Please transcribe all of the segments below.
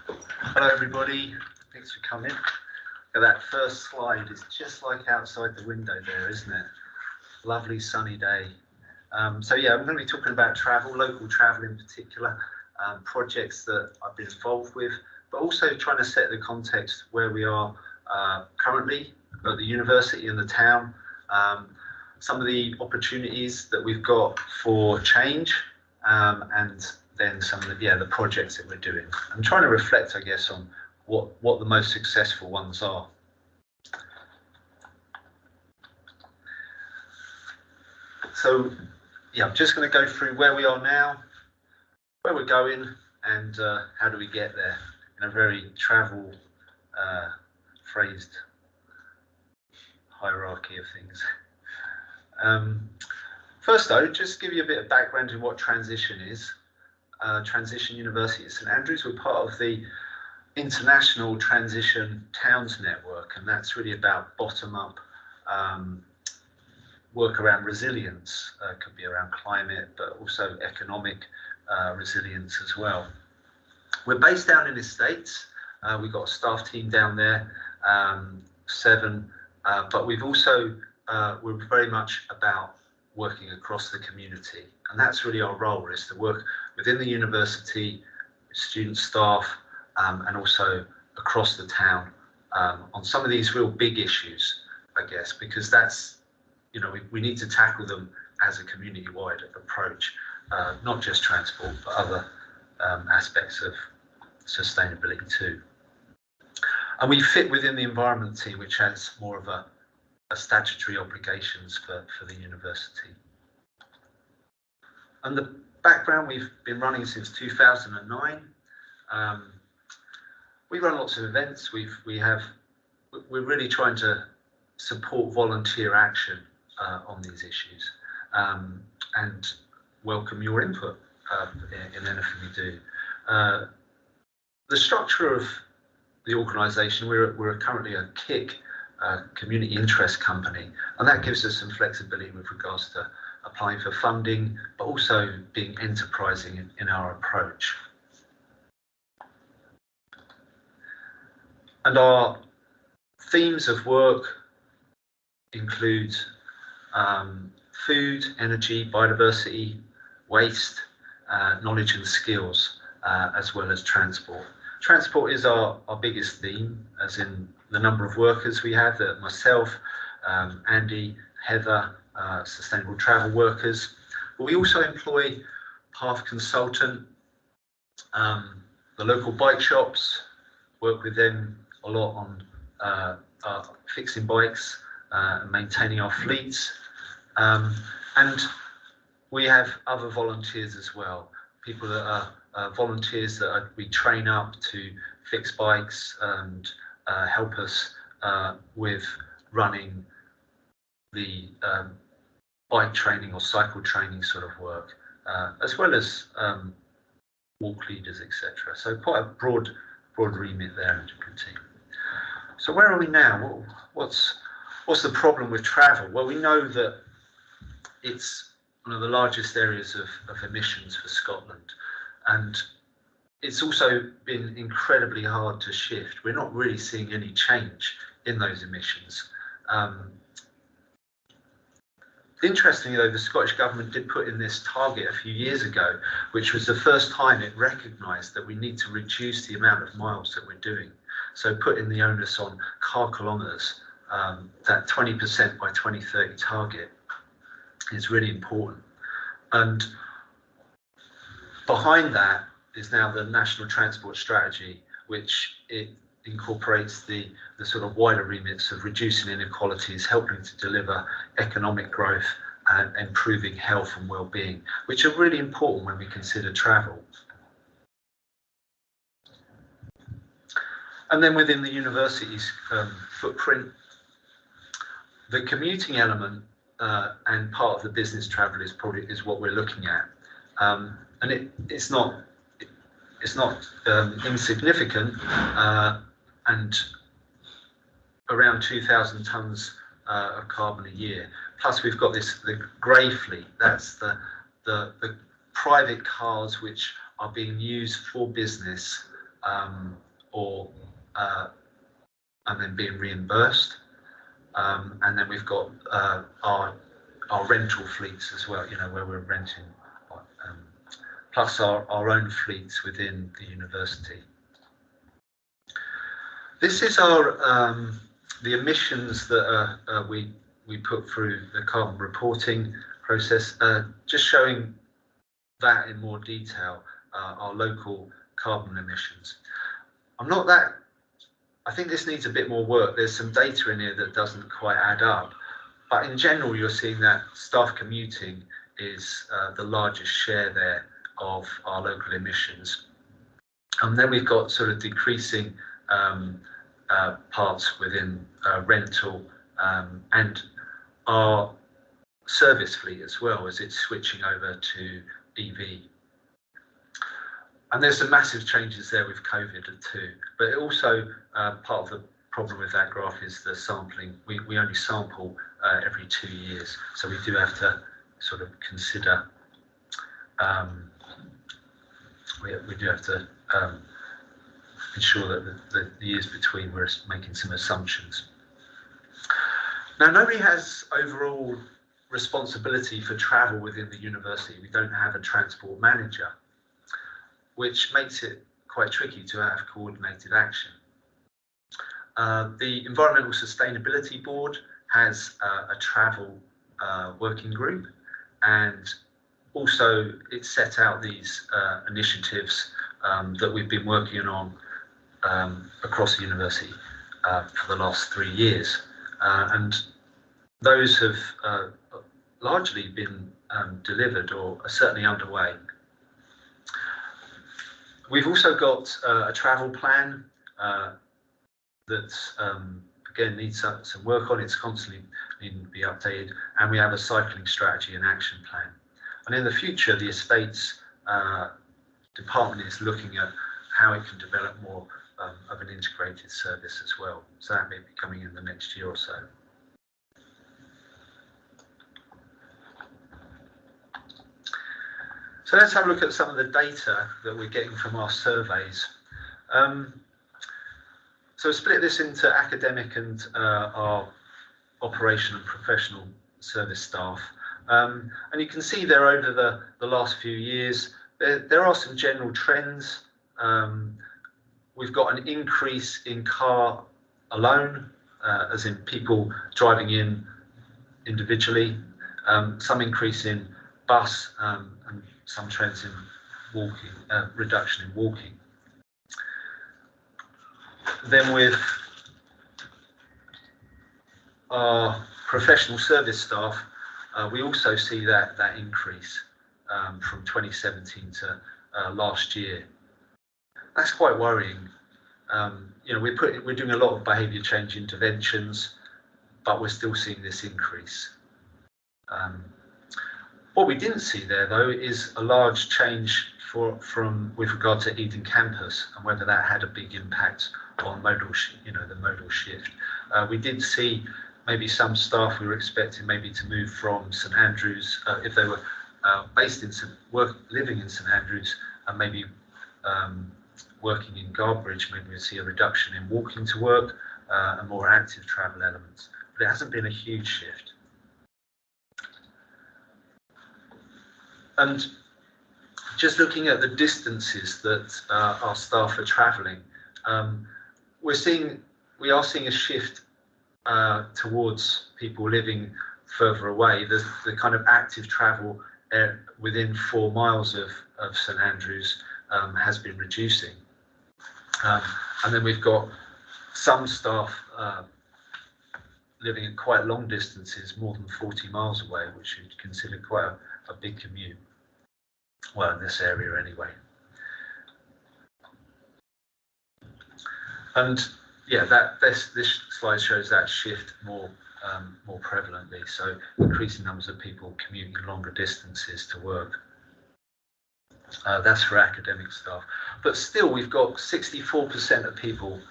Hello everybody, thanks for coming. That first slide is just like outside the window there, isn't it? Lovely sunny day. So yeah, I'm going to be talking about travel, local travel in particular, projects that I've been involved with, but also trying to set the context where we are currently at the university and the town, some of the opportunities that we've got for change, and then some of the projects that we're doing. I'm trying to reflect, I guess, on what the most successful ones are. So yeah, I'm just going to go through where we are now, where we're going, and how do we get there in a very travel phrased hierarchy of things. First though, just give you a bit of background in what Transition is. Transition University at St Andrews, we're part of the International Transition Towns Network, and that's really about bottom-up work around resilience. Could be around climate, but also economic resilience as well. We're based down in the States. We've got a staff team down there, 7, but we've also, we're very much about working across the community, and that's really our role, is to work within the university, student staff, and also across the town on some of these real big issues, I guess, because that's, you know, we need to tackle them as a community-wide approach, not just transport, but other aspects of sustainability too. And we fit within the environment team, which has more of a statutory obligations for the university. And the background, we've been running since 2009. We run lots of events. We're really trying to support volunteer action on these issues, and welcome your input in anything we do. The structure of the organisation, we're currently a KIC, community interest company, and that gives us some flexibility with regards to applying for funding, but also being enterprising in our approach. And our themes of work include food, energy, biodiversity, waste, knowledge and skills, as well as transport. Transport is our biggest theme, as in the number of workers we have, that myself, Andy, Heather, sustainable travel workers. But we also employ Path Consultant, the local bike shops, work with them a lot on fixing bikes, maintaining our fleets, and we have other volunteers as well, people that are volunteers that we train up to fix bikes and help us with running the bike training or cycle training sort of work, as well as walk leaders, etc. So quite a broad remit there as you can see. So where are we now? What's the problem with travel? Well, we know that it's one of the largest areas of emissions for Scotland, and it's also been incredibly hard to shift. We're not really seeing any change in those emissions. Interestingly though, the Scottish Government did put in this target a few years ago, which was the first time it recognised that we need to reduce the amount of miles that we're doing. So putting the onus on car kilometres, that 20% by 2030 target is really important. And behind that is now the National Transport Strategy, which it incorporates the sort of wider remits of reducing inequalities, helping to deliver economic growth and improving health and well-being, which are really important when we consider travel. And then within the university's footprint, the commuting element and part of the business travel is what we're looking at, and it's not insignificant, and around 2,000 tonnes of carbon a year. Plus we've got the grey fleet. That's the private cars which are being used for business or and then being reimbursed. And then we've got our rental fleets as well, where we're renting, plus our own fleets within the university. This is our the emissions that we put through the carbon reporting process, just showing that in more detail, our local carbon emissions. I think this needs a bit more work. There's some data in here that doesn't quite add up, but in general, you're seeing that staff commuting is the largest share there of our local emissions. And then we've got sort of decreasing parts within rental and our service fleet as well, as it's switching over to EV. And there's some massive changes there with COVID too, but also part of the problem with that graph is the sampling. We only sample every 2 years, so we do have to sort of consider, we do have to ensure that the years between we're making some assumptions. Now, nobody has overall responsibility for travel within the university. We don't have a transport manager, which makes it quite tricky to have coordinated action. The Environmental Sustainability Board has a travel working group, and also it set out these initiatives that we've been working on across the university for the last 3 years. And those have largely been delivered or are certainly underway. We've also got a travel plan that again needs some work on. It's constantly needing to be updated, and we have a cycling strategy and action plan. And in the future, the estates department is looking at how it can develop more of an integrated service as well. So that may be coming in the next year or so. So let's have a look at some of the data that we're getting from our surveys. So split this into academic and our operation and professional service staff. And you can see there over the last few years, there are some general trends. We've got an increase in car alone, as in people driving in individually, some increase in bus, and some trends in walking, reduction in walking. Then with our professional service staff, we also see that increase from 2017 to last year. That's quite worrying. We're doing a lot of behaviour change interventions, but we're still seeing this increase. What we didn't see there, though, is a large change with regard to Eden Campus and whether that had a big impact on the modal shift. We did see maybe some staff we were expecting maybe to move from St Andrews, if they were based in living in St Andrews and maybe working in Guardbridge, maybe we'd see a reduction in walking to work and more active travel elements. But it hasn't been a huge shift. And just looking at the distances that our staff are travelling, we are seeing a shift towards people living further away. The kind of active travel within 4 miles of St Andrews has been reducing. And then we've got some staff living at quite long distances, more than 40 miles away, which you'd consider quite a big commute. Well, in this area anyway. And yeah, this slide shows that shift more prevalently. So increasing numbers of people commuting longer distances to work. That's for academic staff. But still, we've got 64% of people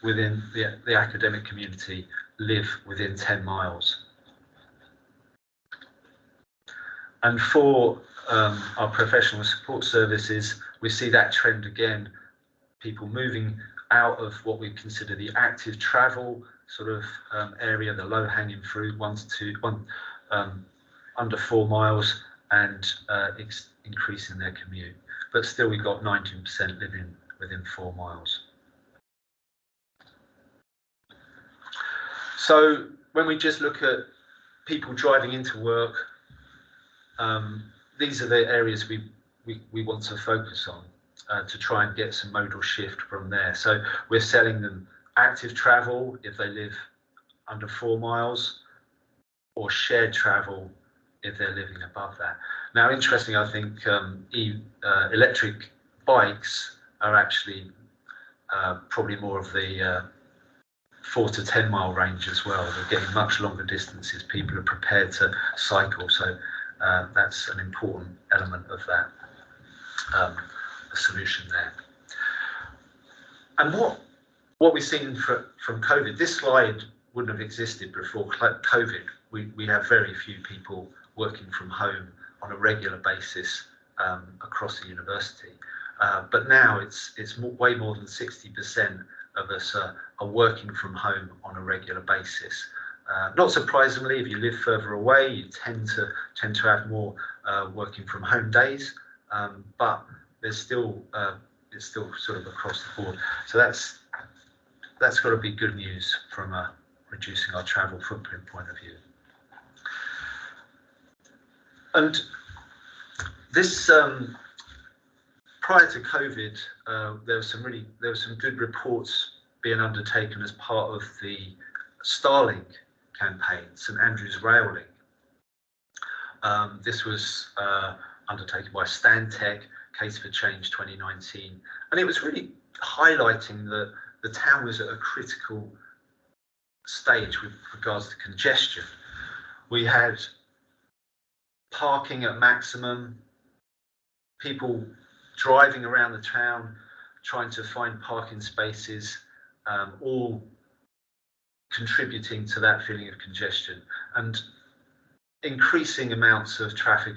within the academic community live within 10 miles. And for our professional support services, we see that trend again people moving out of what we consider the active travel sort of area, the low-hanging fruit, under 4 miles, and increasing their commute. But still, we got 19% living within 4 miles. So when we just look at people driving into work, these are the areas we want to focus on to try and get some modal shift from there. So we're selling them active travel if they live under 4 miles, or shared travel if they're living above that. Now, interestingly, I think electric bikes are actually probably more of the 4 to 10 mile range as well. They're getting much longer distances. People are prepared to cycle, so that's an important element of that solution there. And what we've seen from COVID, this slide wouldn't have existed before COVID. We have very few people working from home on a regular basis across the university. But now it's way more than 60% of us are working from home on a regular basis. Not surprisingly, if you live further away, you tend to have more working from home days. But there's still it's still sort of across the board. So that's got to be good news from reducing our travel footprint point of view. And this prior to COVID, there were some good reports being undertaken as part of the Starlink campaign, St Andrews Rail Link. This was undertaken by Stantec, Case for Change 2019, and it was really highlighting that the town was at a critical stage with regards to congestion. We had parking at maximum, people driving around the town trying to find parking spaces, all contributing to that feeling of congestion, and increasing amounts of traffic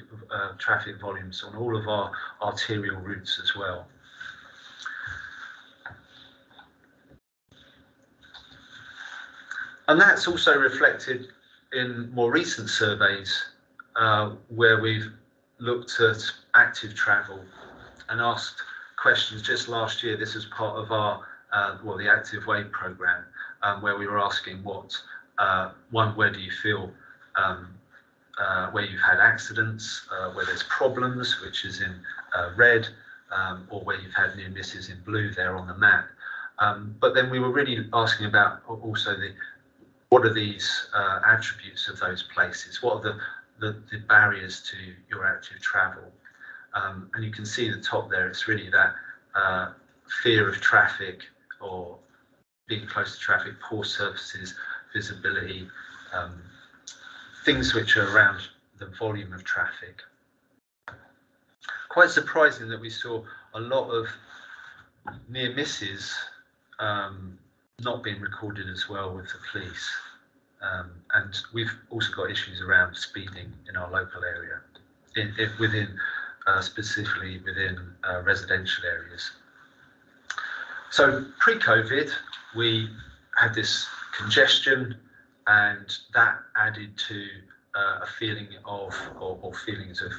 volumes on all of our arterial routes as well. And that's also reflected in more recent surveys where we've looked at active travel and asked questions. Just last year, this was part of our the Active Wave programme, where we were asking where do you feel where you've had accidents, where there's problems, which is in red, or where you've had near misses in blue there on the map. But then we were really asking about also what are these attributes of those places? What are the barriers to your active travel? And you can see at the top there, it's really that fear of traffic or being close to traffic, poor surfaces, visibility, things which are around the volume of traffic. Quite surprising that we saw a lot of near misses not being recorded as well with the police. And we've also got issues around speeding in our local area, specifically within residential areas. So pre-COVID, we had this congestion, and that added to a feeling of, or feelings of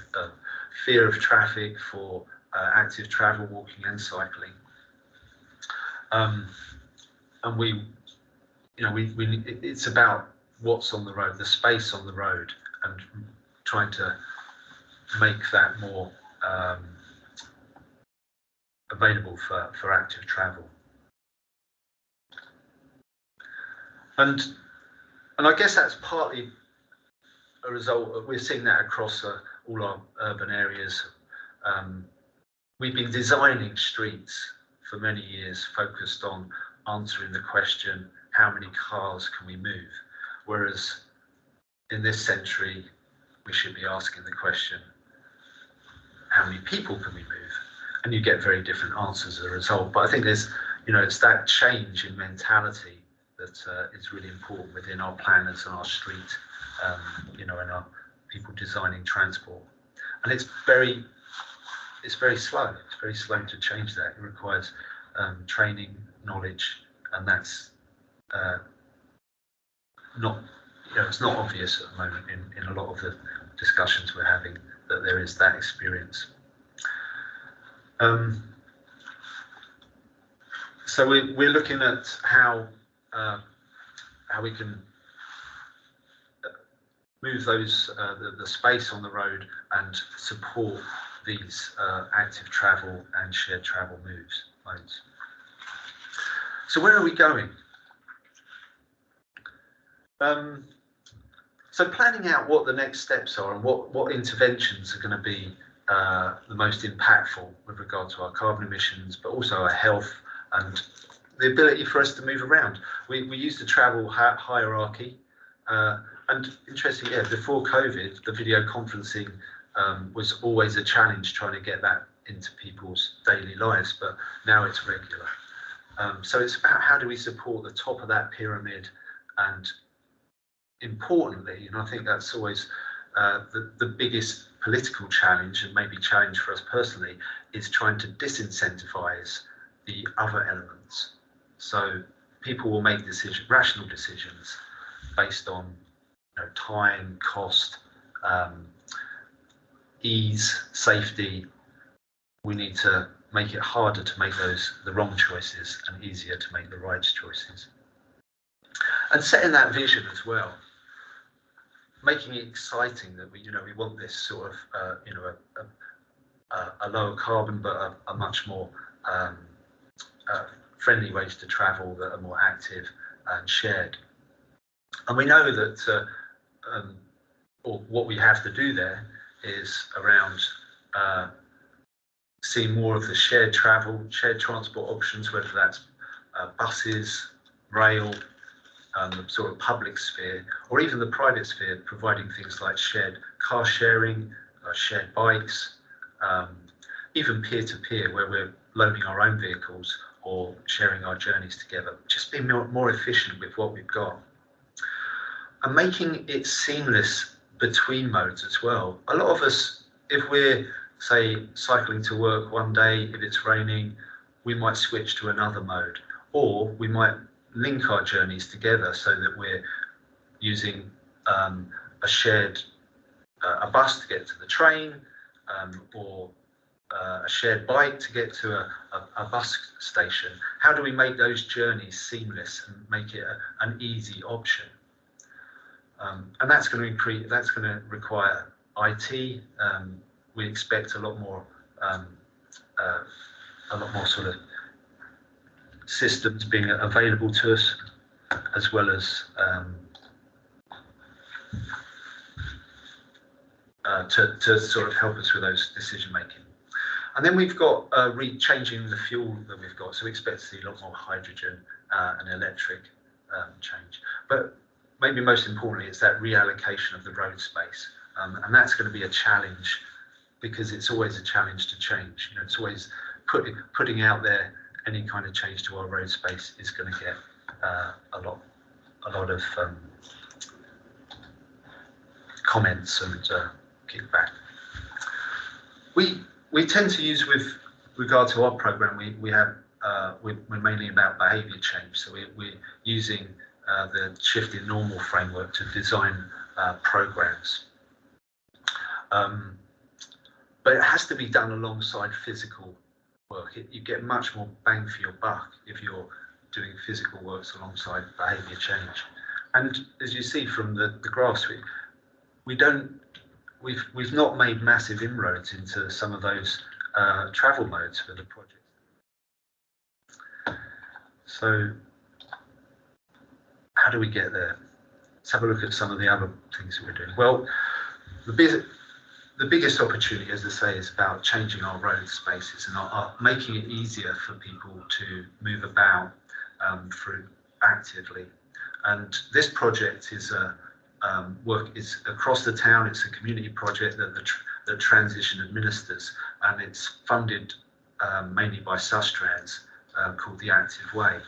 fear of traffic for active travel, walking and cycling. And it's about what's on the road, the space on the road, and trying to make that more available for active travel. And I guess that's partly a result of, we're seeing that across all our urban areas. We've been designing streets for many years focused on answering the question, how many cars can we move? Whereas in this century, we should be asking the question, how many people can we move? And you get very different answers as a result. But I think there's, it's that change in mentality that is really important within our planners and our street, and our people designing transport. And it's very slow. It's very slow to change that. It requires training, knowledge, and that's not, it's not obvious at the moment in a lot of the discussions we're having that there is that experience. So we're looking at how we can move those the space on the road and support these active travel and shared travel modes. So where are we going? So planning out what the next steps are and what interventions are going to be the most impactful with regard to our carbon emissions, but also our health and the ability for us to move around. We used to travel hierarchy, and interestingly, before COVID, the video conferencing was always a challenge trying to get that into people's daily lives, but now it's regular. So it's about how do we support the top of that pyramid, and importantly, and I think that's always the biggest political challenge, and maybe challenge for us personally, is trying to disincentivize the other elements. So people will make rational decisions based on time, cost, ease, safety. We need to make it harder to make the wrong choices and easier to make the right choices. And setting that vision as well, making it exciting that we want this sort of a lower carbon but a much more friendly ways to travel that are more active and shared. And we know that or what we have to do there is around seeing more of the shared transport options, whether that's buses, rail, the sort of public sphere, or even the private sphere, providing things like shared car sharing, shared bikes, even peer-to-peer, where we're loaning our own vehicles or sharing our journeys together. Just being more efficient with what we've got. And making it seamless between modes as well. A lot of us, if we're, say, cycling to work one day, if it's raining, we might switch to another mode, or we might link our journeys together so that we're using a shared a bus to get to the train, or a shared bike to get to a bus station. How do we make those journeys seamless and make it an easy option? And that's going to require IT. We expect a lot more sort of systems being available to us, as well as to sort of help us with those decision making. And then we've got changing the fuel that we've got, so we expect to see a lot more hydrogen and electric change. But maybe most importantly, it's that reallocation of the road space, and that's going to be a challenge, because it's always a challenge to change. It's always putting out there any kind of change to our road space is going to get a lot of comments and kickback. We tend to use, with regard to our program, we're mainly about behaviour change. So we're using the shift in normal framework to design programs. But it has to be done alongside physical work. You get much more bang for your buck if you're doing physical works alongside behaviour change. And as you see from the graphs, we've not made massive inroads into some of those travel modes for the project. So how do we get there? Let's have a look at some of the other things that we're doing. Well, the biggest opportunity, as I say, is about changing our road spaces and making it easier for people to move about through actively. And this project is is across the town. It's a community project that Transition administers, and it's funded mainly by Sustrans, called The Active Way.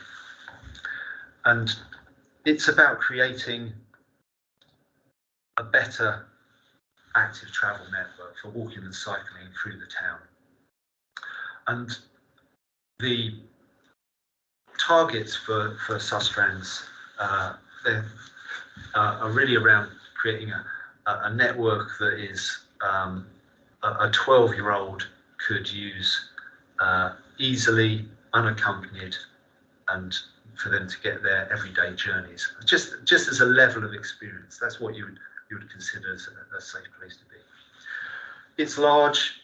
And it's about creating a better active travel network for walking and cycling through the town. And the targets for Sustrans are really around creating a network that is a 12-year-old could use easily, unaccompanied, and for them to get their everyday journeys. Just as a level of experience, that's what you would consider as a safe place to be. It's large,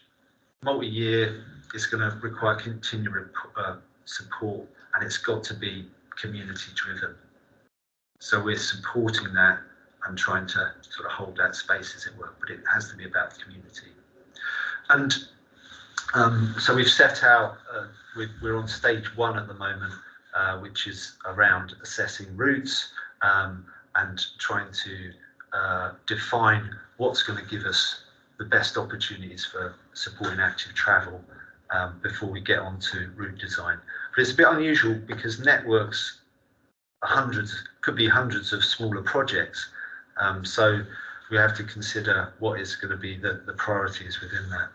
multi-year. It's going to require continual support, and it's got to be community-driven. So we're supporting that and trying to sort of hold that space, as it were, but it has to be about the community. And so we've set out, we're on stage 1 at the moment, which is around assessing routes and trying to define what's going to give us the best opportunities for supporting active travel before we get on to route design. But it's a bit unusual because networks are could be hundreds of smaller projects. So we have to consider what is going to be the priorities within that.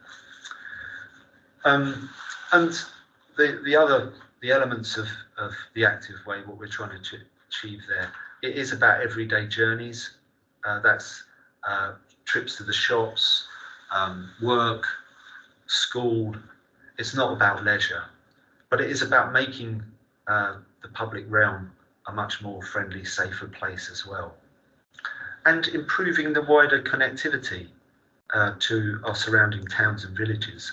And the elements of the active way, what we're trying to achieve there, it is about everyday journeys. That's trips to the shops, work, school. It's not about leisure, but it is about making the public realm a much more friendly, safer place as well, and improving the wider connectivity to our surrounding towns and villages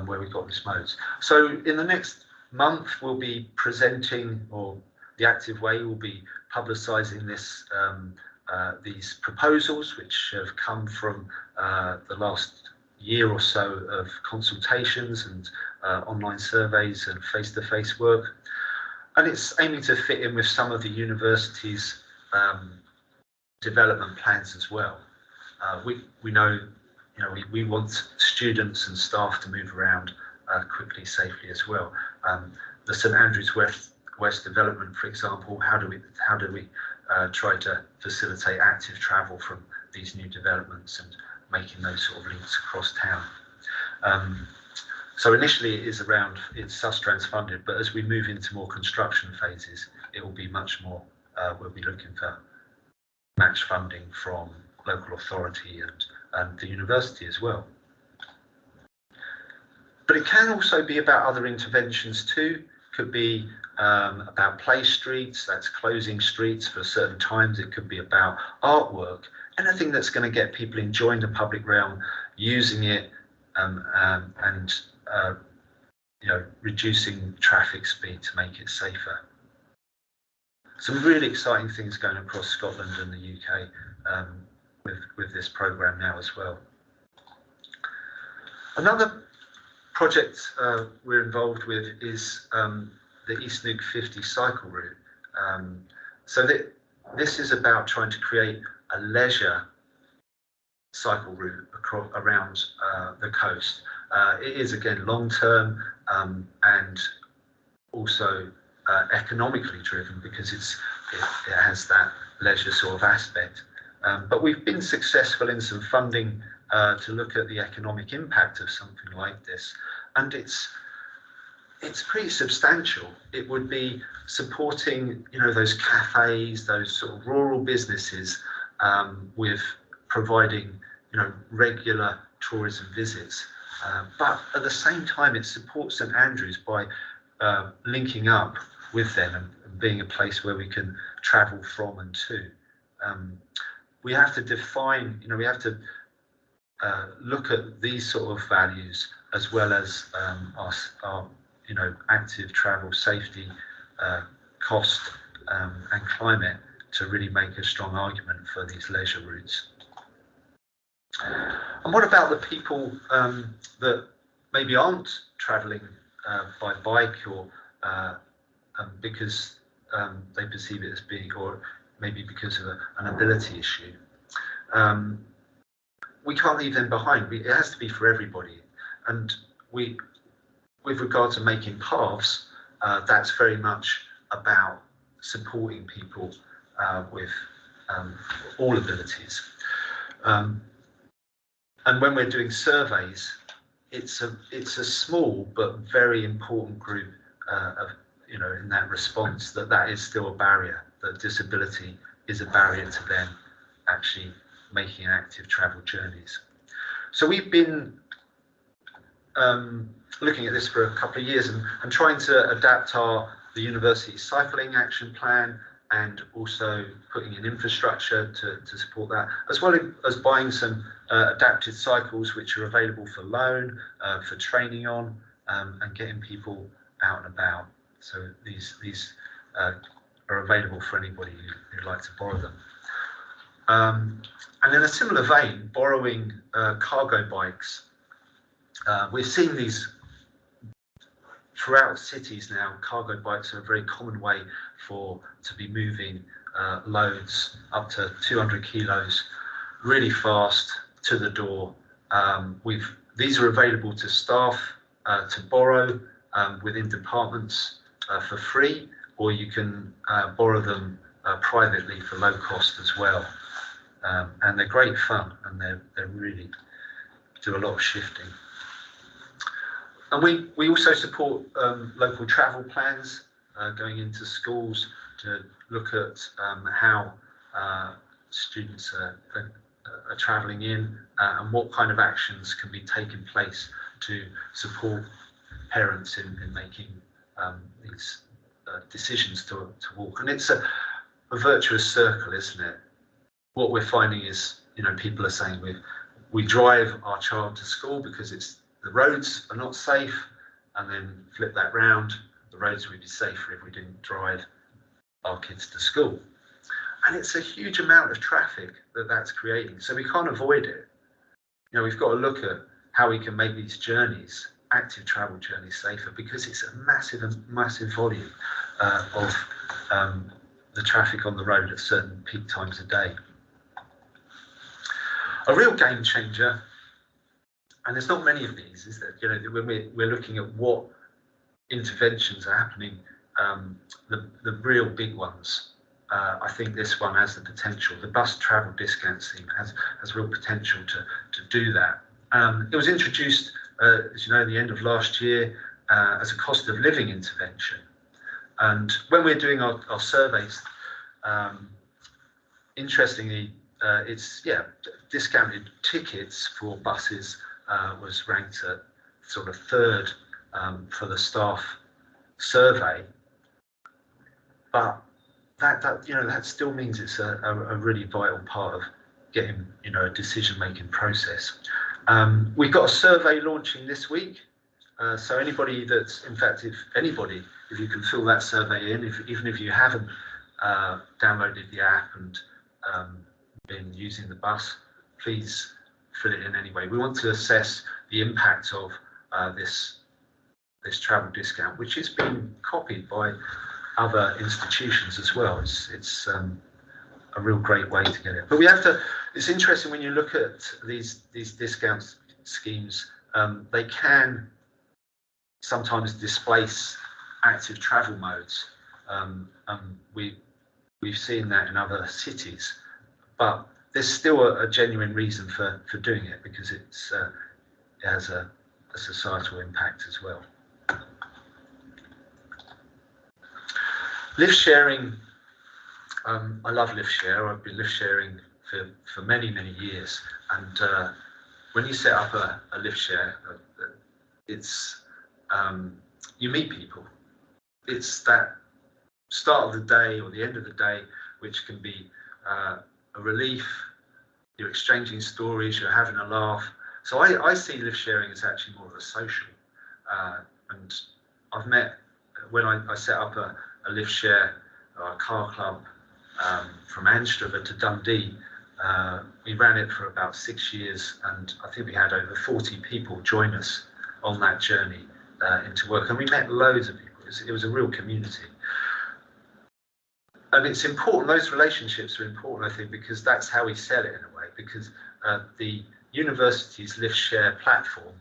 where we've got these modes. So in the next month, we'll be presenting, or the Active Way will be publicising these proposals, which have come from the last year or so of consultations and online surveys and face-to-face work. And it's aiming to fit in with some of the university's development plans as well. We know, we want students and staff to move around quickly, safely as well. The St Andrews West development, for example, how do we try to facilitate active travel from these new developments and making those sort of links across town? So initially it's Sustrans funded, but as we move into more construction phases, it will be much more, we'll be looking for match funding from local authority and the university as well. But it can also be about other interventions too. Could be about play streets, that's closing streets for certain times. It could be about artwork, anything that's going to get people enjoying the public realm, using it, and reducing traffic speed to make it safer. Some really exciting things going across Scotland and the UK with this programme now as well. Another project we're involved with is the East Neuk 50 cycle route. So this is about trying to create a leisure cycle route around the coast. It is again long-term and also economically driven because it has that leisure sort of aspect. But we've been successful in some funding to look at the economic impact of something like this, and it's pretty substantial. It would be supporting those cafes, those sort of rural businesses, with providing regular tourism visits. But at the same time, it supports St Andrews by linking up with them and being a place where we can travel from and to. We have to define, we have to look at these sort of values as well as our active travel safety, cost and climate to really make a strong argument for these leisure routes. And what about the people that maybe aren't travelling by bike or because they perceive it as being, or maybe because of an ability issue? We can't leave them behind. It has to be for everybody. And with regard to making paths, that's very much about supporting people with all abilities. And when we're doing surveys, it's a small but very important group in that response, that is still a barrier, that disability is a barrier to them actually making active travel journeys. So we've been looking at this for a couple of years and trying to adapt the university cycling action plan, and also putting in infrastructure to support that, as well as buying some adapted cycles which are available for loan, for training on, and getting people out and about. So these are available for anybody who'd like to borrow them. And in a similar vein, borrowing cargo bikes. We're seeing these throughout cities now. Cargo bikes are a very common way to be moving loads up to 200 kilos really fast to the door. These are available to staff to borrow within departments for free, or you can borrow them privately for low cost as well. And they're great fun, and they really do a lot of shifting. And we also support local travel plans, going into schools to look at how students are travelling in, and what kind of actions can be taken place to support parents in making these decisions to walk. And it's a virtuous circle, isn't it? What we're finding is, people are saying we drive our child to school because the roads are not safe, and then flip that round, the roads would be safer if we didn't drive our kids to school. And it's a huge amount of traffic that's creating, so we can't avoid it. We've got to look at how we can make these journeys, active travel journeys, safer, because it's a massive volume of the traffic on the road at certain peak times a day. A real game changer, and there's not many of these, is there? When we're looking at what interventions are happening, the real big ones, I think this one has the potential. The bus travel discount scheme has real potential to do that. It was introduced, as you know, at the end of last year as a cost of living intervention. And when we're doing our surveys, interestingly, it's discounted tickets for buses was ranked at sort of third for the staff survey, but that still means it's a really vital part of getting a decision-making process. We've got a survey launching this week, so anybody that's, in fact, if you can fill that survey in, even if you haven't downloaded the app and been using the bus, please fill it in anyway. We want to assess the impact of this travel discount, which is being copied by other institutions as well. It's a real great way to get it. But we have to. It's interesting when you look at these discount schemes. They can sometimes displace active travel modes. We've seen that in other cities, but there's still a genuine reason for doing it, because it has a societal impact as well. Lift sharing, I love lift share. I've been lift sharing for many years, and when you set up a lift share, it's you meet people. It's that start of the day or the end of the day, which can be a relief. You're exchanging stories, you're having a laugh. So I see lift sharing as actually more of a social. And I've met, when I set up a lift share, a car club from Anstruther to Dundee, we ran it for about 6 years, and I think we had over 40 people join us on that journey into work, and we met loads of people. It was a real community. And it's important, those relationships are important, I think, because that's how we sell it in a way, because the university's lift share platform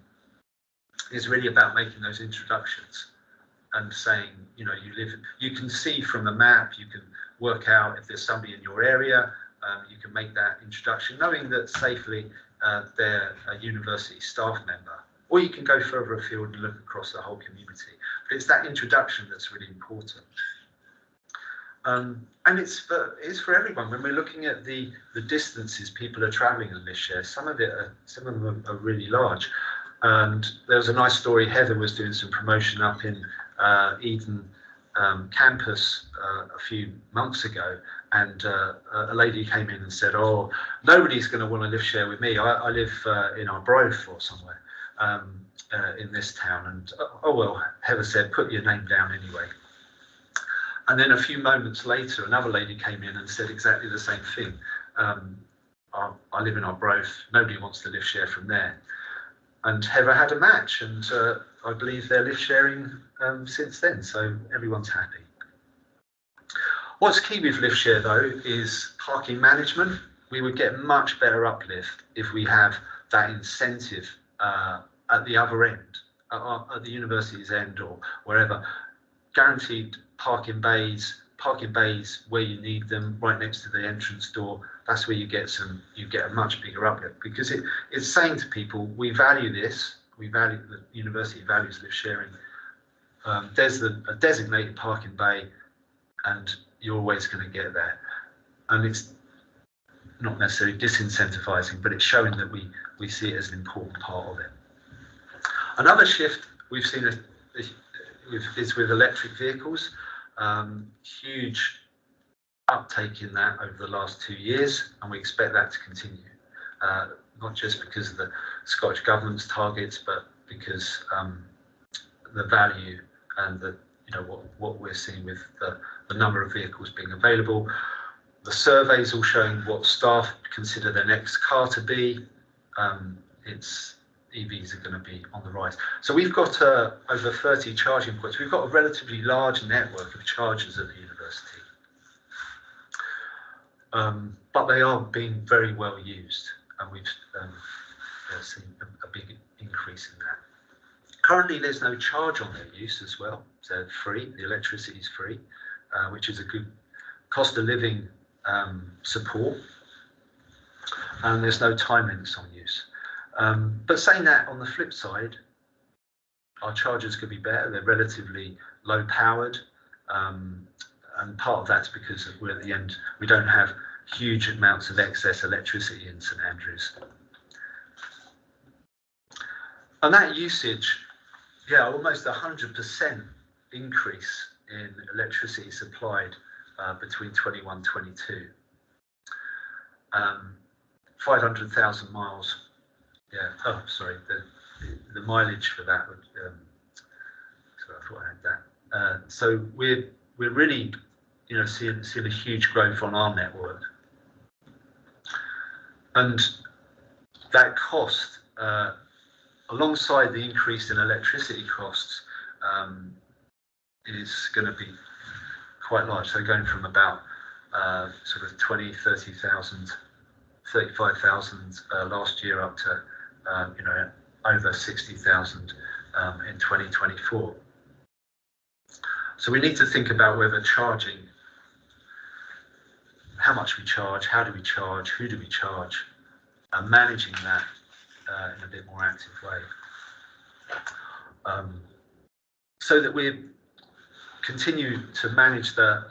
is really about making those introductions and saying, you can see from the map, you can work out if there's somebody in your area, you can make that introduction, knowing that safely they're a university staff member, or you can go further afield and look across the whole community. But it's that introduction that's really important. And it's for everyone. When we're looking at the distances people are travelling in lift share, some of them are really large. And there was a nice story. Heather was doing some promotion up in Eden campus a few months ago, and a lady came in and said, "Oh, nobody's going to want to lift share with me. I live in Arbroath or somewhere in this town." And oh well, Heather said, "Put your name down anyway." And then a few moments later, another lady came in and said exactly the same thing. I live in Arbroath. Nobody wants to lift share from there. And Heather had a match, and I believe they're lift sharing since then. So everyone's happy. What's key with lift share though is parking management. We would get much better uplift if we have that incentive at the other end, at the university's end or wherever. Guaranteed parking bays where you need them, right next to the entrance door. That's where you get a much bigger uplift, because it's saying to people, we value this, the university values lift sharing. There's a designated parking bay, and you're always going to get there. And it's not necessarily disincentivizing, but it's showing that we see it as an important part of it. Another shift we've seen is with electric vehicles. Huge uptake in that over the last 2 years, and we expect that to continue. Not just because of the Scottish Government's targets, but because the value and what we're seeing with the number of vehicles being available. The surveys all showing what staff consider their next car to be. EVs are going to be on the rise. So we've got over 30 charging points. We've got a relatively large network of chargers at the university. But they are being very well used, and we've seen a big increase in that. Currently, there's no charge on their use as well. So they're free, the electricity is free, which is a good cost of living support. And there's no time limits on use. But saying that, on the flip side, our chargers could be better. They're relatively low powered, and part of that's because we're at the end. We don't have huge amounts of excess electricity in St Andrews. And that usage, almost 100% increase in electricity supplied between 21-22. 500,000 miles. The mileage for that would. Sorry, I thought I had that. So we're really, seeing a huge growth on our network, and that cost, alongside the increase in electricity costs, is going to be quite large. So going from about sort of 20, 30,000, 35,000 last year up to over 60,000 in 2024. So we need to think about whether charging, how much we charge, how do we charge, who do we charge, and managing that in a bit more active way, so that we continue to manage the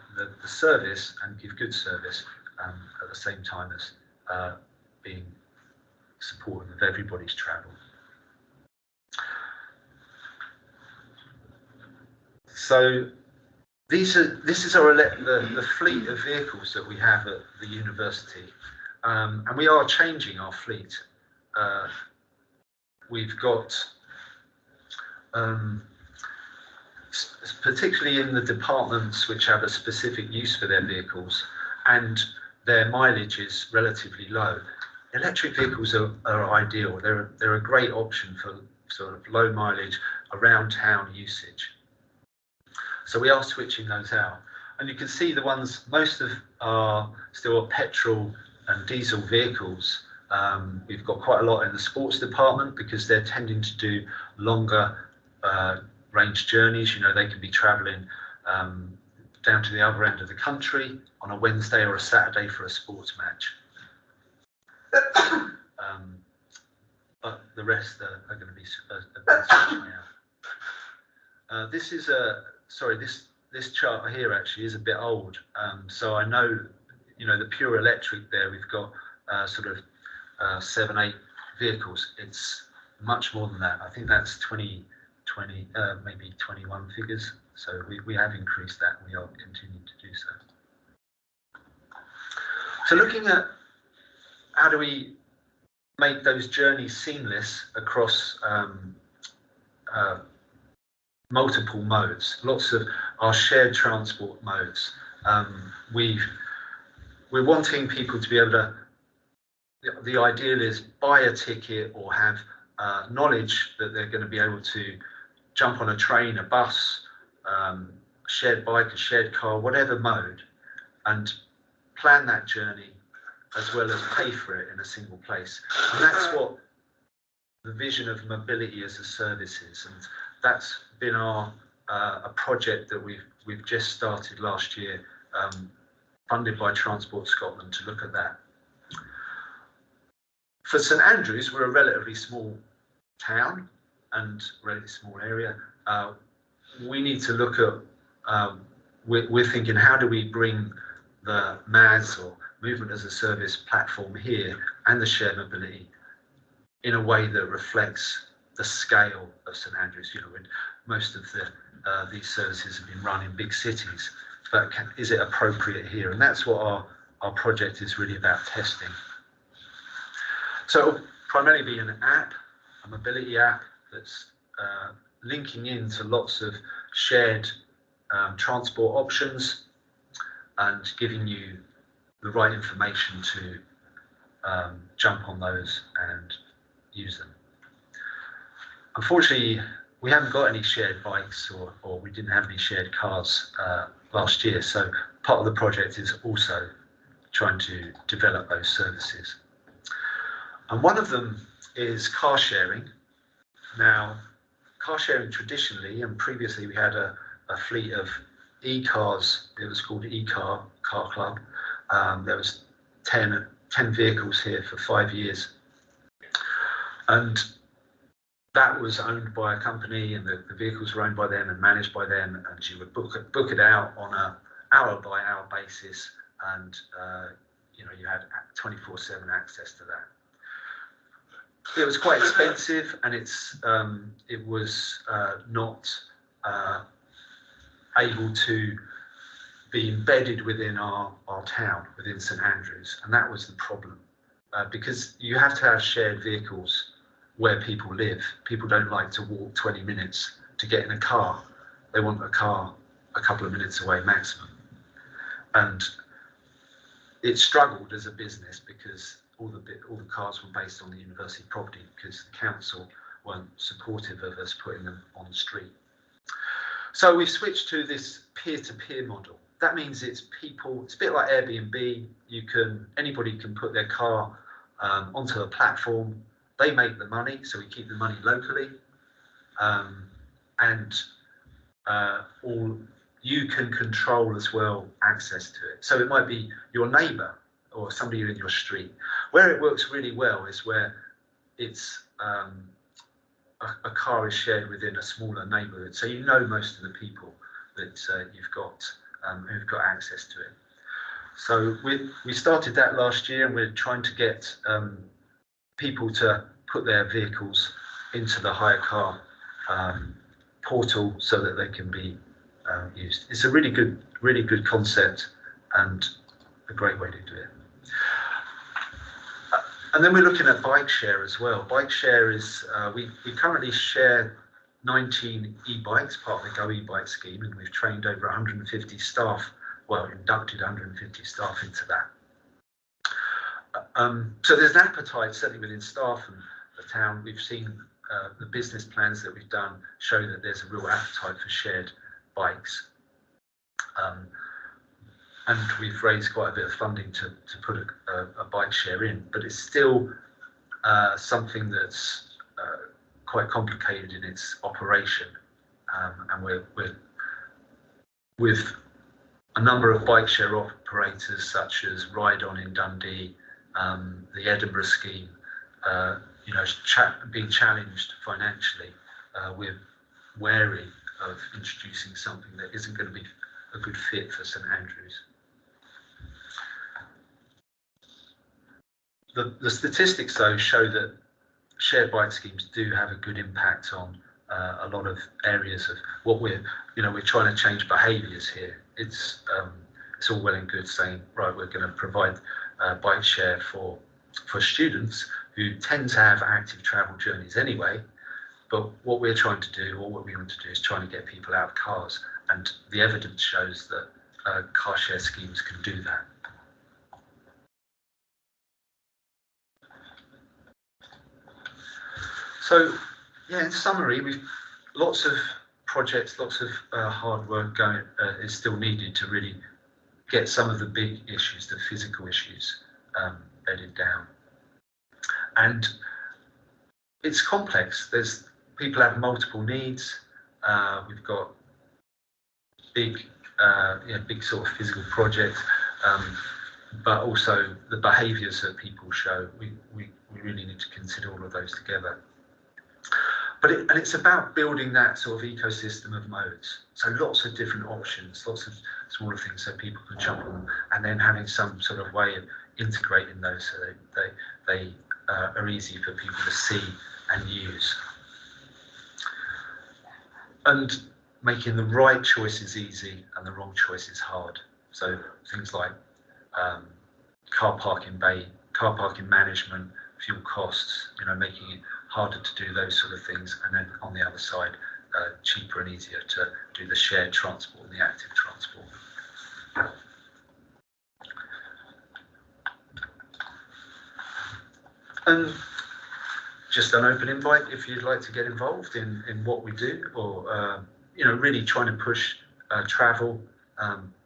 service and give good service at the same time as being supportive of everybody's travel. So this is the fleet of vehicles that we have at the university, and we are changing our fleet. We've got, particularly in the departments which have a specific use for their vehicles and their mileage is relatively low, electric vehicals are ideal. They're a great option for sort of low mileage around town usage. So we are switching those out, and you can see the ones, most of are still petrol and diesel vehicles. We've got quite a lot in the sports department because they're tending to do longer range journeys. They can be travelling down to the other end of the country on a Wednesday or a Saturday for a sports match. But the rest are going to be switching out. This is this chart here actually is a bit old. So I know, the pure electric there, we've got sort of 7, 8 vehicles. It's much more than that. I think that's 20, maybe 21 figures. So we have increased that, and we are continuing to do so. So looking at how do we make those journeys seamless across multiple modes, lots of our shared transport modes. We're wanting people to be able to, the ideal is buy a ticket or have knowledge that they're going to be able to jump on a train, a bus, a shared bike, a shared car, whatever mode, and plan that journey as well as pay for it in a single place. And that's what the vision of mobility as a service is. And that's been our a project that we've just started last year, funded by Transport Scotland, to look at that. For St Andrews, we're a relatively small town and relatively small area. We need to look at, we're thinking, how do we bring the MAS or Movement as a Service platform here and the shared mobility in a way that reflects the scale of St Andrews. Most of these services have been run in big cities, but is it appropriate here? And that's what our project is really about testing. So it'll primarily be an app, a mobility app that's linking into lots of shared transport options and giving you the right information to jump on those and use them. Unfortunately, we haven't got any shared bikes or we didn't have any shared cars last year, so part of the project is also trying to develop those services. And one of them is car sharing. Now, car sharing traditionally, and previously we had a fleet of e-cars. It was called e-car club. There was 10 vehicles here for 5 years, and that was owned by a company, and the vehicles were owned by them and managed by them, and you would book it out on a hour-by-hour basis, and you had 24/7 access to that. It was quite expensive, and it was not able to be embedded within our town, within St Andrews, and that was the problem, because you have to have shared vehicles where people live. People don't like to walk 20 minutes to get in a car. They want a car a couple of minutes away maximum. And it struggled as a business because all the cars were based on the university property, because the council weren't supportive of us putting them on the street. So we switched to this peer-to-peer model. That means it's a bit like Airbnb. Anybody can put their car onto a platform. They make the money, so we keep the money locally, and all you can control as well access to it. So it might be your neighbour or somebody in your street. Where it works really well is where it's a car is shared within a smaller neighbourhood, so you know most of the people that you've got who've got access to it. So we started that last year, and we're trying to get people to put their vehicles into the hire car portal so that they can be used. It's a really good concept and a great way to do it. And then we're looking at bike share as well. Bike share is, we currently share 19 e-bikes, part of the Go e-bike scheme, and we've trained over 150 staff, inducted 150 staff into that. So there's an appetite, certainly within staff and the town. We've seen the business plans that we've done show that there's a real appetite for shared bikes. And we've raised quite a bit of funding to put a bike share in, but it's still something that's quite complicated in its operation. And we're with a number of bike share operators such as Ride On in Dundee, the Edinburgh scheme, being challenged financially. We're wary of introducing something that isn't going to be a good fit for St Andrews. The statistics, though, show that shared bike schemes do have a good impact on a lot of areas of what we're trying to change behaviours here. It's all well and good saying, right, we're going to provide bike share for students who tend to have active travel journeys anyway. But what we're trying to do, or what we want to do, is trying to get people out of cars, and the evidence shows that car share schemes can do that. So, yeah, in summary, we've lots of projects, lots of hard work going is still needed to really get some of the big issues, the physical issues, bedded down. And it's complex. People have multiple needs. We've got big sort of physical projects, but also the behaviours that people show. We really need to consider all of those together. And it's about building that sort of ecosystem of modes. So lots of different options, lots of smaller things so people can jump on, and then having some sort of way of integrating those so they are easy for people to see and use. And making the right choices easy and the wrong choices hard. So things like car parking management, fuel costs, making it harder to do those sort of things, and then on the other side, cheaper and easier to do the shared transport and the active transport. And just an open invite if you'd like to get involved in what we do, or really trying to push travel.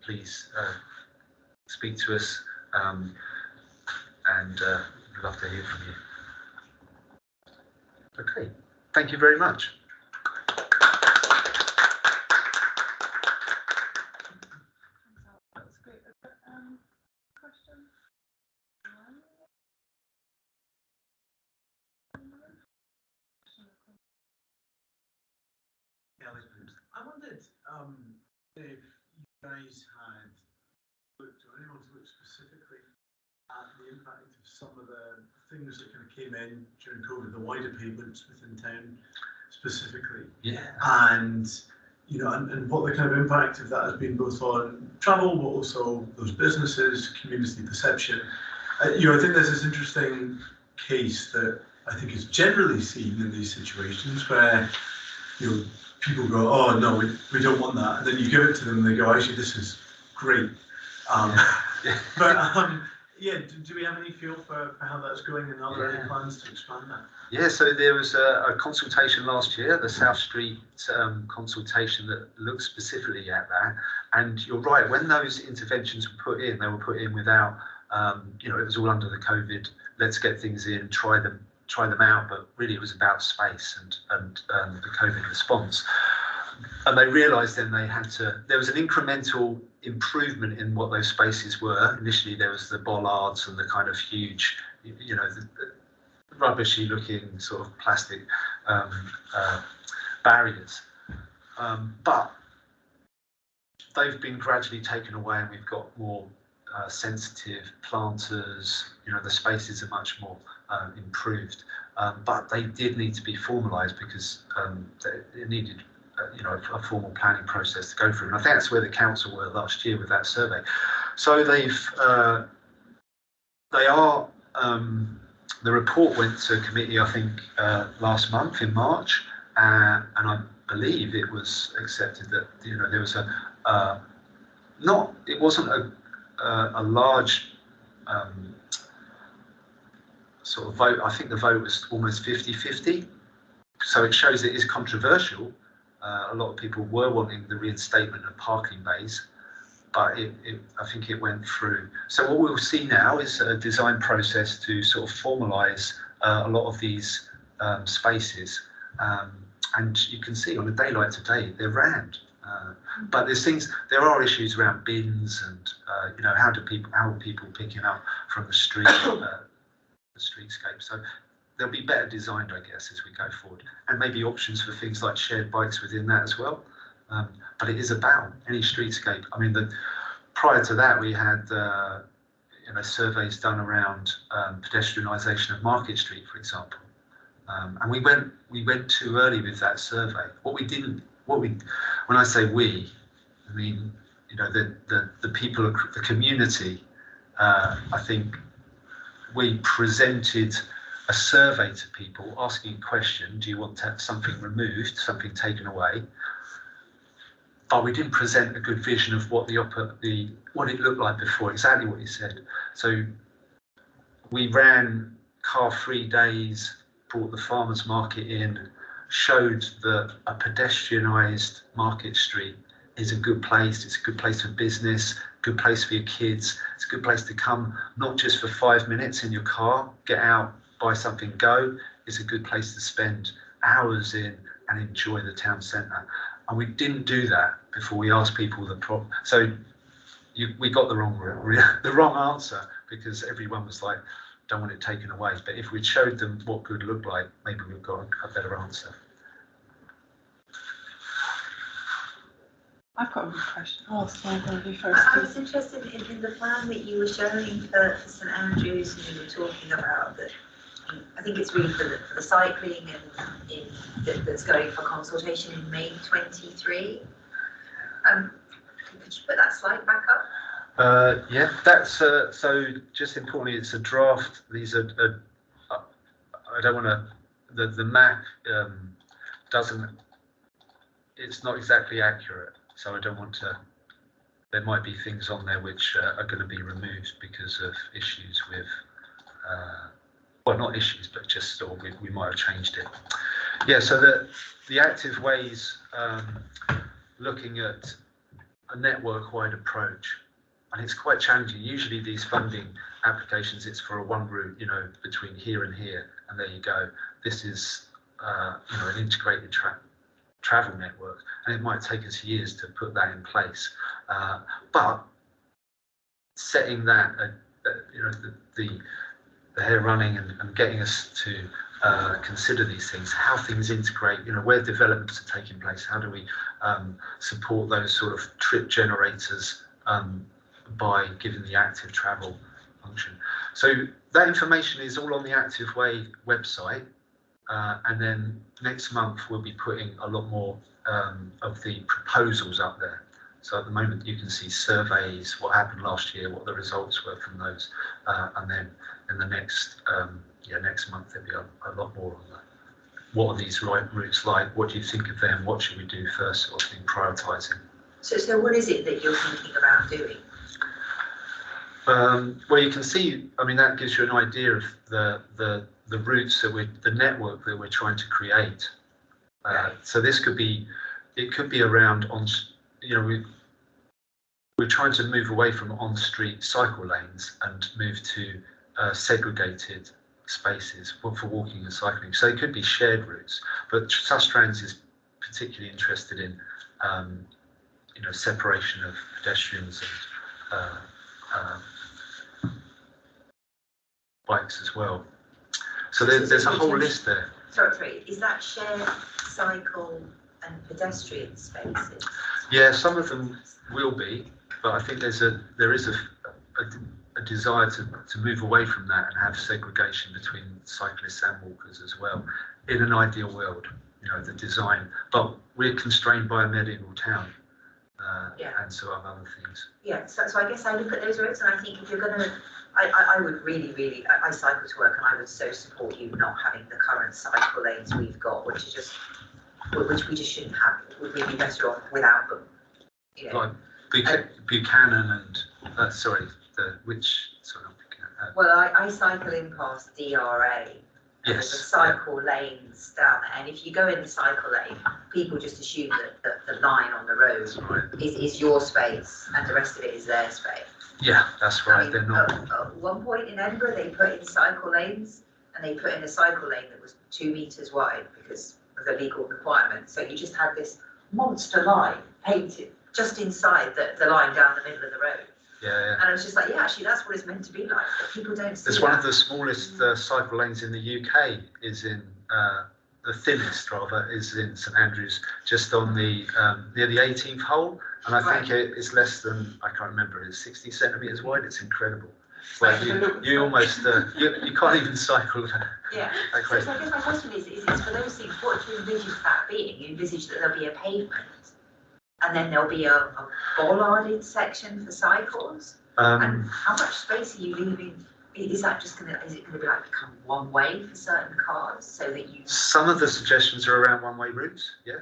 Please speak to us, and we'd love to hear from you. Okay, thank you very much. That's great. Question? I wondered if you guys had looked, or anyone's looked specifically at the impact of some of the things that kind of came in during COVID, the wider payments within town specifically. Yeah. And and what the kind of impact of that has been both on travel, but also those businesses, community perception. I think there's this interesting case that I think is generally seen in these situations where people go, oh no, we don't want that, and then you give it to them and they go, actually this is great. But do we have any feel for how that's going, and are there any plans to expand that? Yeah, so there was a consultation last year, the South Street consultation, that looked specifically at that. And you're right, when those interventions were put in, they were put in without, it was all under the COVID, let's get things in, try them out, but really it was about space and the COVID response. And they realised then there was an incremental improvement in what those spaces were. Initially there was the bollards and the kind of huge, the rubbishy looking sort of plastic barriers. But they've been gradually taken away, and we've got more sensitive planters. The spaces are much more improved. But they did need to be formalised because it needed a formal planning process to go through. And I think that's where the council were last year with that survey. So the report went to committee, I think, last month in March, and I believe it was accepted that there was it wasn't a large sort of vote. I think the vote was almost 50-50. So it shows it is controversial. A lot of people were wanting the reinstatement of parking bays, but I think it went through. So what we'll see now is a design process to sort of formalise a lot of these spaces, and you can see on a day like today they're rammed. But there are issues around bins and how are people picking up from the street, the streetscape. So they'll be better designed, I guess, as we go forward, and maybe options for things like shared bikes within that as well. but it is about any streetscape. I mean, prior to that, we had surveys done around pedestrianisation of Market Street, for example, and we went too early with that survey. When I say we, I mean the people, the community. I think we presented a survey to people asking a question: do you want to have something removed, something taken away? But we didn't present a good vision of what what it looked like before. Exactly what you said. So we ran car-free days, brought the farmers market in, showed that a pedestrianised Market Street is a good place. It's a good place for business, good place for your kids. It's a good place to come, not just for 5 minutes in your car, get out, buy something, go. It's a good place to spend hours in and enjoy the town centre. And we didn't do that before we asked people the problem. So we got the wrong answer, because everyone was like, don't want it taken away. But if we'd showed them what good looked like, maybe we'd got a better answer. I've got a good question. Oh, so I'm going to do first. I was interested in the plan that you were showing for St Andrews, and you were talking about that. I think it's really for the cycling and that's going for consultation in May 23. Could you put that slide back up? Yeah, that's so. Just importantly, it's a draft. These are. I don't want to. The map doesn't. It's not exactly accurate, so I don't want to. There might be things on there which are going to be removed because of issues with. Well, not issues, but just sort of we might have changed it. Yeah. So the active ways, looking at a network-wide approach. And it's quite challenging. Usually these funding applications, it's for a one route, between here and here, and there you go. This is, an integrated travel network, and it might take us years to put that in place. But setting that, the hair running and getting us to consider these things, how things integrate, where developments are taking place, how do we support those sort of trip generators by giving the active travel function. So that information is all on the Active Way website, and then next month we'll be putting a lot more of the proposals up there. So at the moment you can see surveys, what happened last year, what the results were from those, and then in the next month there'll be a lot more on that. What are these right routes like? What do you think of them? What should we do first, sort of thing, prioritising. So what is it that you're thinking about doing? Well, you can see, I mean, that gives you an idea of the routes that the network that we're trying to create. So this could be, it could be around we're trying to move away from on-street cycle lanes and move to segregated spaces for walking and cycling. So it could be shared routes, but STACEES is particularly interested in, separation of pedestrians and bikes as well. So there's a whole list there. Sorry, is that shared cycle and pedestrian spaces? Yeah, some of them will be, but I think there is a desire to move away from that and have segregation between cyclists and walkers as well. In an ideal world, the design, but we're constrained by a medieval town. And so are other things. Yeah, so I guess I look at those roads and I think if you're going to, I would really, I cycle to work and I would so support you not having the current cycle lanes we've got, which we just shouldn't have. We'd be better off without them. Like Buchanan and, sorry, not Buchanan. Well, I cycle in past DRA. There's the cycle lanes down there, and if you go in the cycle lane, people just assume that the line on the road is your space and the rest of it is their space. Yeah, that's right. I mean, they're not. At one point in Edinburgh, they put in cycle lanes, and they put in a cycle lane that was 2 meters wide because of the legal requirement. So you just had this monster line painted just inside the line down the middle of the road. Yeah. And I was just like, yeah, actually, that's what it's meant to be like. But people don't see It's one of the smallest cycle lanes in the UK is in the thinnest rather is in St Andrews, just on the near the 18th hole, and I think it's less than, I can't remember, it's 60 centimetres wide. It's incredible. It's like you almost you can't even cycle that. Yeah. So I guess my question is it's for those things, what do you envisage that being? You envisage that there'll be a pavement, and then there'll be a bollarded section for cycles, and how much space are you leaving? Is it going to be like become one way for certain cars so that you? Some of the suggestions are around one-way routes. Yeah,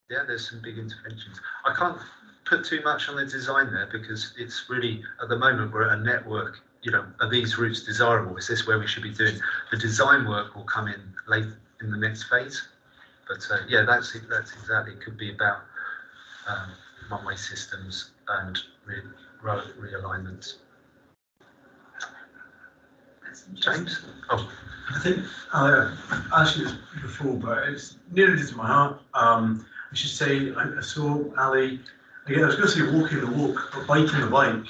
there's some big interventions. I can't put too much on the design there because it's really, at the moment, we're at a network. You know, are these routes desirable? Is this where we should be doing? The design work will come in late in the next phase. But yeah, that's exactly. It could be about one-way systems and realignments. James? Oh, I think I asked you this before, but it's nearly to my heart. I should say I saw Ali. Again, I was going to say walking the walk, but biking the bike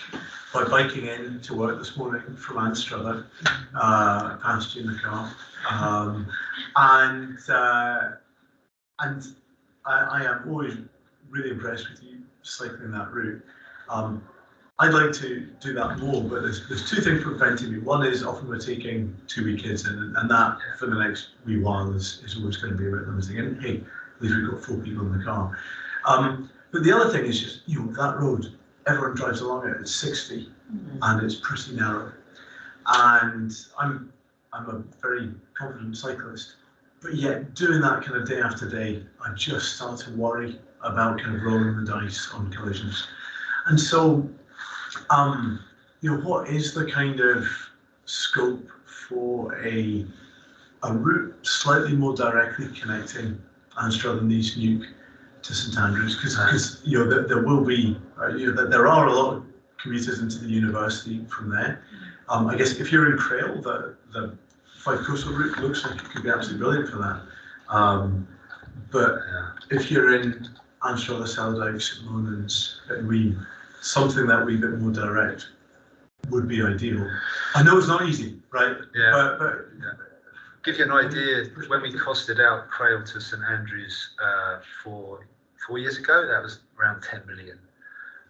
by biking in to work this morning from Anstruther. I passed you in the car, and I am always really impressed with you cycling that route. I'd like to do that more, but there's two things preventing me. One is often we're taking 2 wee kids in, and that for the next wee while is always going to be a bit limiting. And hey, at least we've got 4 people in the car. But the other thing is just, that road, everyone drives along it, it's 60, and it's pretty narrow. And I'm a very confident cyclist, but yet doing that kind of day after day, I just start to worry about kind of rolling the dice on collisions. And so, what is the kind of scope for a route slightly more directly connecting Anstruther and East Nuke to St Andrews? Because there will be there are a lot of commuters into the university from there. I guess if you're in Crail, the Fife Coastal route looks like it could be absolutely brilliant for that. But if you're in Anstruther, Saldyke, St Monans, something that wee bit more direct would be ideal. I know it's not easy, right? Yeah. But give you an idea, when we costed out Crail to St Andrews for 4 years ago, that was around 10 million.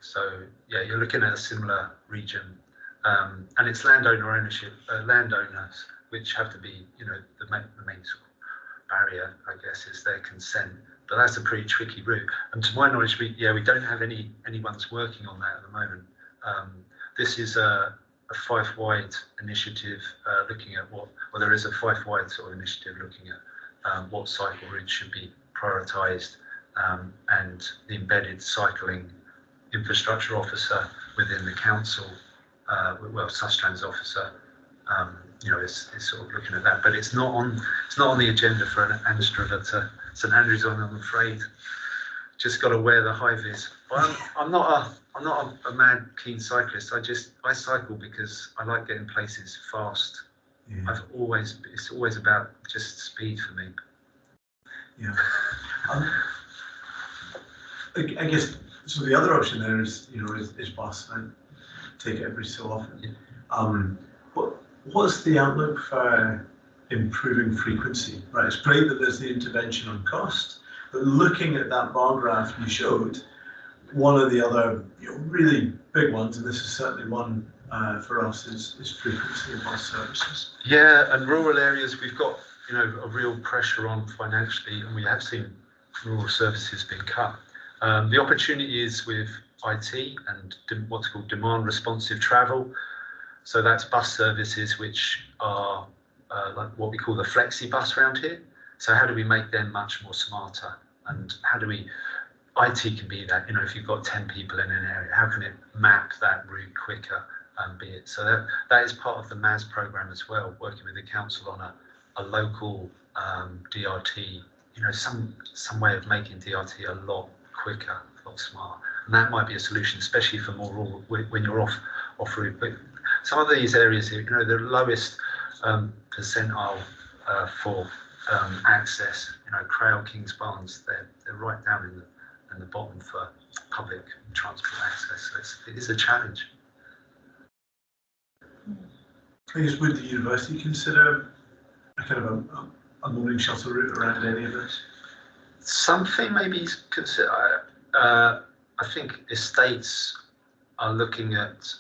So yeah, you're looking at a similar region, and it's landowner ownership, landowners, which have to be, the main sort of barrier, I guess, is their consent. But that's a pretty tricky route. And to my knowledge, we don't have anyone's working on that at the moment. This is a Fife-wide initiative looking at there is a Fife-wide sort of initiative looking at what cycle routes should be prioritised, and the embedded cycling infrastructure officer within the council, Sustrans officer, is sort of looking at that. But it's not on the agenda for an Anstruther to St Andrews on, I'm afraid. Just got to wear the high vis. But I'm not a mad keen cyclist. I cycle because I like getting places fast. Yeah. It's always about just speed for me. Yeah. I guess so. The other option there is bus. I take it every so often. Yeah. What's the outlook for improving frequency? Right, it's great that there's the intervention on cost, but looking at that bar graph you showed, one of the other really big ones, and this is certainly one for us, is frequency of bus services. Yeah, and rural areas we've got a real pressure on financially, and we have seen rural services being cut. The opportunity is with IT and what's called demand responsive travel. So that's bus services which are like what we call the flexi bus around here. So how do we make them much more smarter? And how do IT can be that, if you've got 10 people in an area, how can it map that route quicker and be it? So that is part of the MAS program as well, working with the council on a local DRT, some way of making DRT a lot quicker, a lot smarter. And that might be a solution, especially for more rural, when you're off route. But some of these areas here, the lowest percentile for access, Crail, Kings Barnes, they're right down in the bottom for public transport access. So it is a challenge. I guess, would the university consider a kind of a morning shuttle route around any of this? Something maybe consider. I think estates are looking at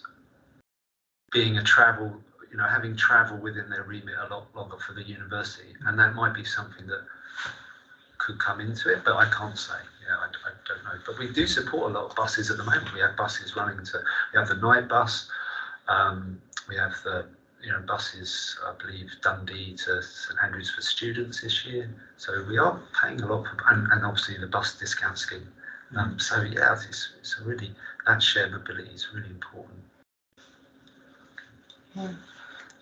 being a travel, having travel within their remit a lot longer for the university, and that might be something that could come into it, but I can't say. I don't know. But we do support a lot of buses at the moment. We have buses running we have the night bus, we have the buses, I believe, Dundee to St Andrews for students this year. So we are paying a lot for, and obviously the bus discount scheme. So yeah, it's a really, that shared mobility is really important.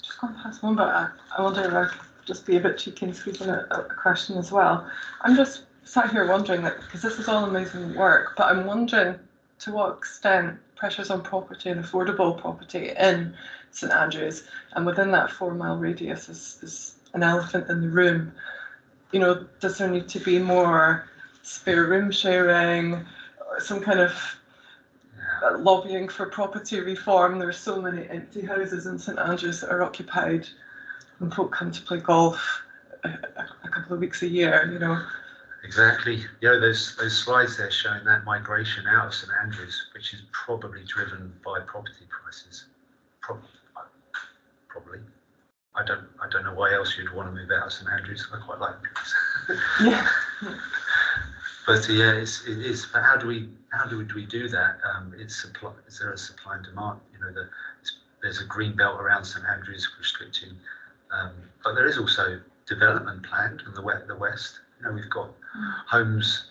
Just gone past one, but I wonder if I could just be a bit cheeky and squeeze in a question as well. I'm just sat here wondering, because this is all amazing work, but I'm wondering to what extent pressures on property and affordable property in St Andrews and within that 4 mile radius is an elephant in the room. Does there need to be more spare room sharing, or some kind of lobbying for property reform? There are so many empty houses in St Andrews that are occupied when folk come to play golf a couple of weeks a year, Exactly. Those slides there showing that migration out of St Andrews, which is probably driven by property prices. Probably. I don't know why else you'd want to move out of St Andrews. I quite like it. Yeah. But yeah, it is. But how do we do that? Is there a supply and demand? There's a green belt around St Andrews restricting, but there is also development planned in the west. We've got homes.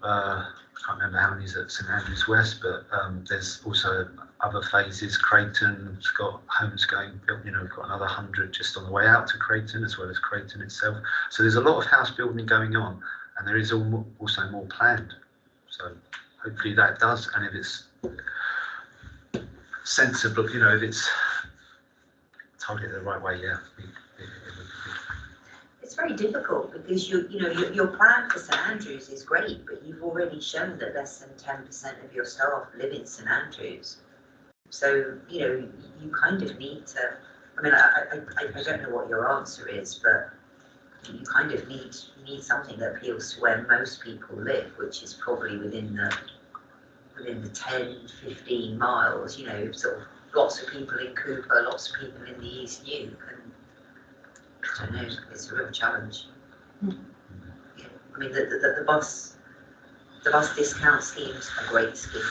I can't remember how many's at St Andrews West, but there's also other phases. Creighton's got homes going built. We've got another 100 just on the way out to Creighton, as well as Creighton itself. So there's a lot of house building going on, and there is also more planned. So hopefully that does, and if it's sensible, if it's targeted the right way, yeah. It's very difficult because your plan for St Andrews is great, but you've already shown that less than 10% of your staff live in St Andrews. So you kind of need to. I mean, I don't know what your answer is, but you kind of need something that appeals to where most people live, which is probably within the 10, 15 miles. Sort of lots of people in Cooper, lots of people in the East Nuke, and I don't know, it's a real challenge. Yeah, I mean, the bus discount scheme's a great scheme.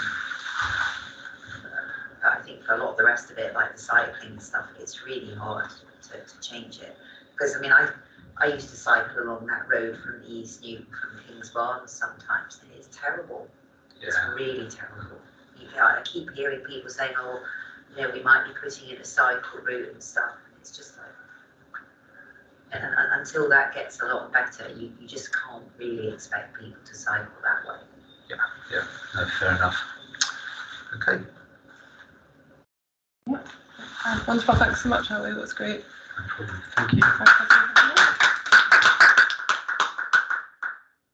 But I think for a lot of the rest of it, like the cycling stuff, it's really hard to change it. Because I mean, I used to cycle along that road from the East Nuke, from King's Barnes sometimes, and it's terrible. Yeah. It's really terrible. I keep hearing people saying, "Oh, we might be putting in a cycle route and stuff." It's just like. And until that gets a lot better, you just can't really expect people to cycle that way. Yeah, no, fair enough. Okay. Yeah. Wonderful, thanks so much, Ali, that's great. No problem. Thank you.